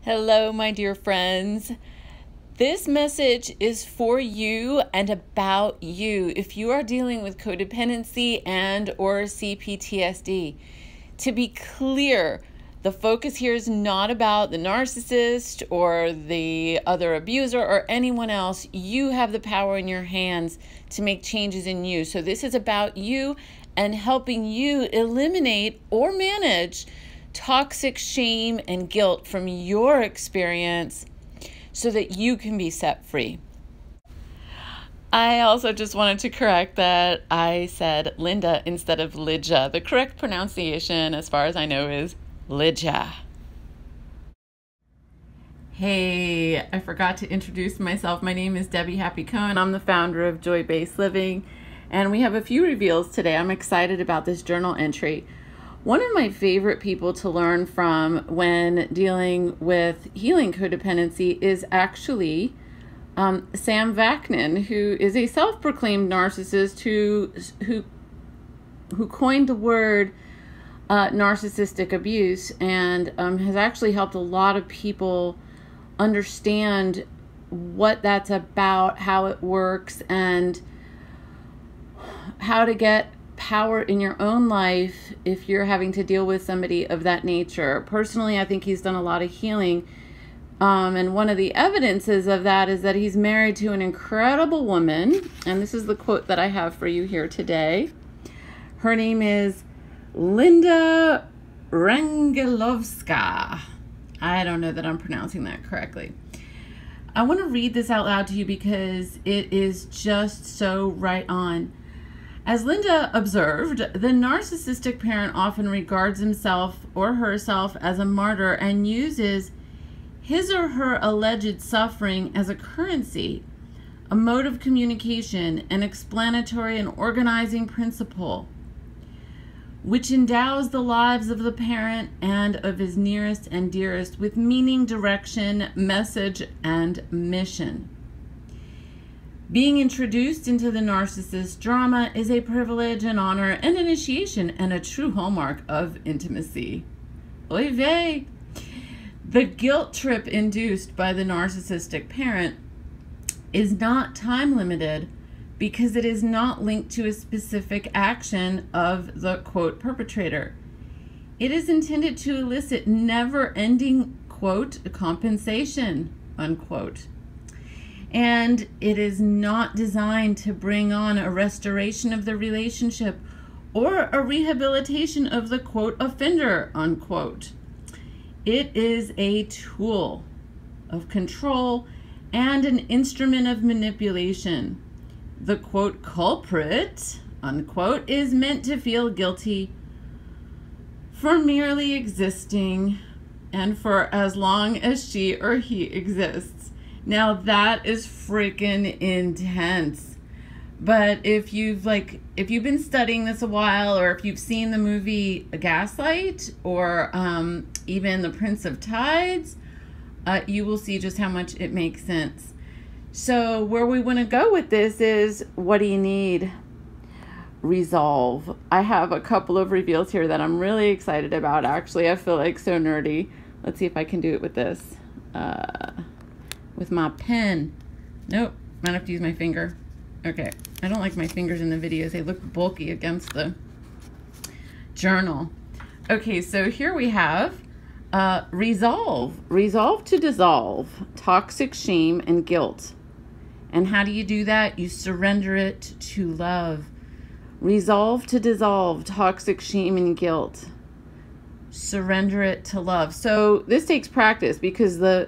Hello, my dear friends. This message is for you and about you. If you are dealing with codependency and or CPTSD, to be clear, the focus here is not about the narcissist or the other abuser or anyone else. You have the power in your hands to make changes in you. So this is about you and helping you eliminate or manage toxic shame and guilt from your experience so that you can be set free. I also just wanted to correct that I said Linda instead of Lidja. The correct pronunciation, as far as I know, is Lidja. Hey, I forgot to introduce myself. My name is Debbie Happy Cohen. I'm the founder of Joy-Based Living, and we have a few reveals today. I'm excited about this journal entry. One of my favorite people to learn from when dealing with healing codependency is actually Sam Vaknin, who is a self-proclaimed narcissist who coined the word narcissistic abuse and has actually helped a lot of people understand what that's about, how it works, and how to get power in your own life if you're having to deal with somebody of that nature. Personally, I think he's done a lot of healing. And one of the evidences of that is that he's married to an incredible woman. And this is the quote that I have for you here today. Her name is Lidja Rangelovska. I don't know that I'm pronouncing that correctly. I want to read this out loud to you because it is just so right on. As Linda observed, the narcissistic parent often regards himself or herself as a martyr and uses his or her alleged suffering as a currency, a mode of communication, an explanatory and organizing principle, which endows the lives of the parent and of his nearest and dearest with meaning, direction, message, and mission. Being introduced into the narcissist drama is a privilege and honor and initiation and a true hallmark of intimacy. Oy vey! The guilt trip induced by the narcissistic parent is not time limited because it is not linked to a specific action of the quote perpetrator. It is intended to elicit never-ending quote compensation unquote. And it is not designed to bring on a restoration of the relationship or a rehabilitation of the quote offender, unquote. It is a tool of control and an instrument of manipulation. The quote culprit, unquote, is meant to feel guilty for merely existing and for as long as she or he exists. Now that is freaking intense. But if you've been studying this a while, or if you've seen the movie Gaslight, or even The Prince of Tides, you will see just how much it makes sense. So where we want to go with this is, what do you need? Resolve. I have a couple of reveals here that I'm really excited about. Actually, I feel like so nerdy. Let's see if I can do it with this. With my pen. Nope, might have to use my finger. Okay, I don't like my fingers in the videos. They look bulky against the journal. Okay, so here we have resolve. Resolve to dissolve toxic shame and guilt. And how do you do that? You surrender it to love. Resolve to dissolve toxic shame and guilt. Surrender it to love. So this takes practice because the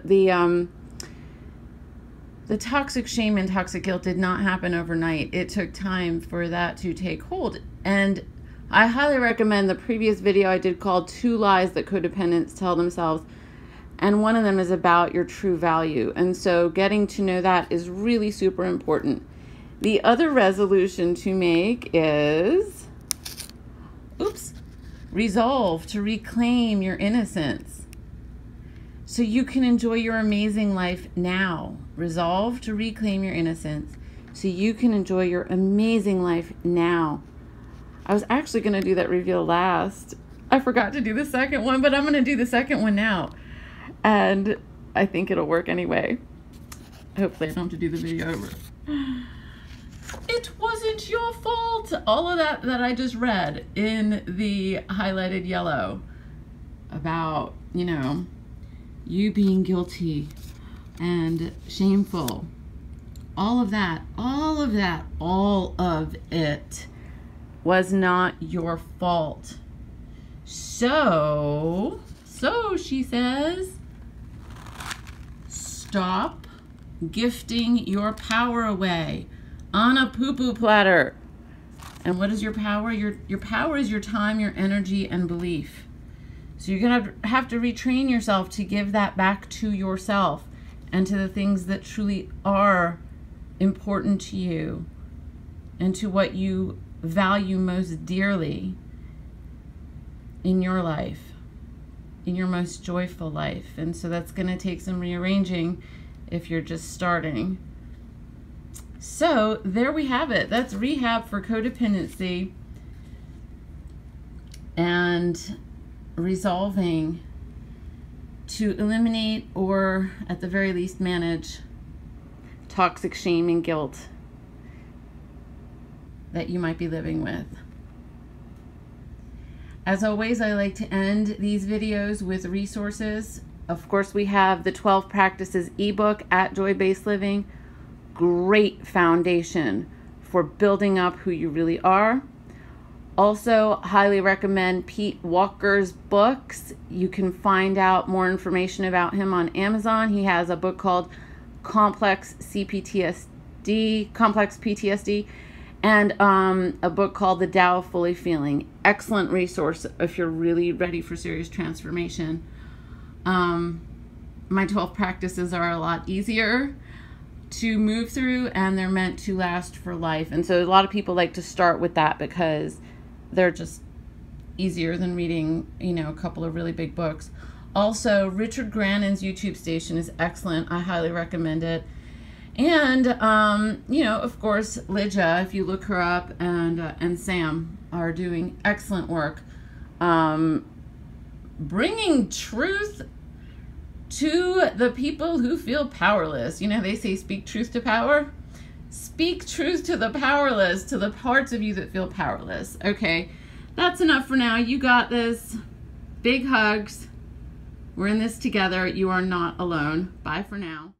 toxic shame and toxic guilt did not happen overnight. It took time for that to take hold. And I highly recommend the previous video I did called 2 Lies That Codependents Tell Themselves. And one of them is about your true value. And so getting to know that is really super important. The other resolution to make is, resolve to reclaim your innocence, so you can enjoy your amazing life now. Resolve to reclaim your innocence so you can enjoy your amazing life now. I was actually going to do that reveal last. I forgot to do the second one, but I'm going to do the second one now. and I think it'll work anyway. Hopefully I don't have to do the video over. It wasn't your fault. All of that I just read in the highlighted yellow about, you know, you being guilty and shameful. All of that, all of it was not your fault. So she says, stop gifting your power away on a poo-poo platter. And what is your power? Your power is your time, your energy, and belief. So you're gonna have to retrain yourself to give that back to yourself and to the things that truly are important to you and to what you value most dearly in your life, in your most joyful life. And so that's gonna take some rearranging if you're just starting. So there we have it. That's Rehab for codependency and resolving to eliminate, or at the very least manage, toxic shame and guilt that you might be living with. As always, I like to end these videos with resources. Of course, we have the 12 Practices ebook at Joy Based Living. Great foundation for building up who you really are. Also, highly recommend Pete Walker's books. You can find out more information about him on Amazon. He has a book called Complex PTSD, and a book called The Tao of Fully Feeling. Excellent resource if you're really ready for serious transformation. My 12 practices are a lot easier to move through, and they're meant to last for life. And so a lot of people like to start with that because they're just easier than reading, you know, a couple of really big books. Also, Richard Grannon's YouTube station is excellent. I highly recommend it. And, you know, of course, Lidja, if you look her up, and Sam are doing excellent work, bringing truth to the people who feel powerless. You know, they say speak truth to power. Speak truth to the powerless, to the parts of you that feel powerless. Okay, that's enough for now. You got this. Big hugs. We're in this together. You are not alone. Bye for now.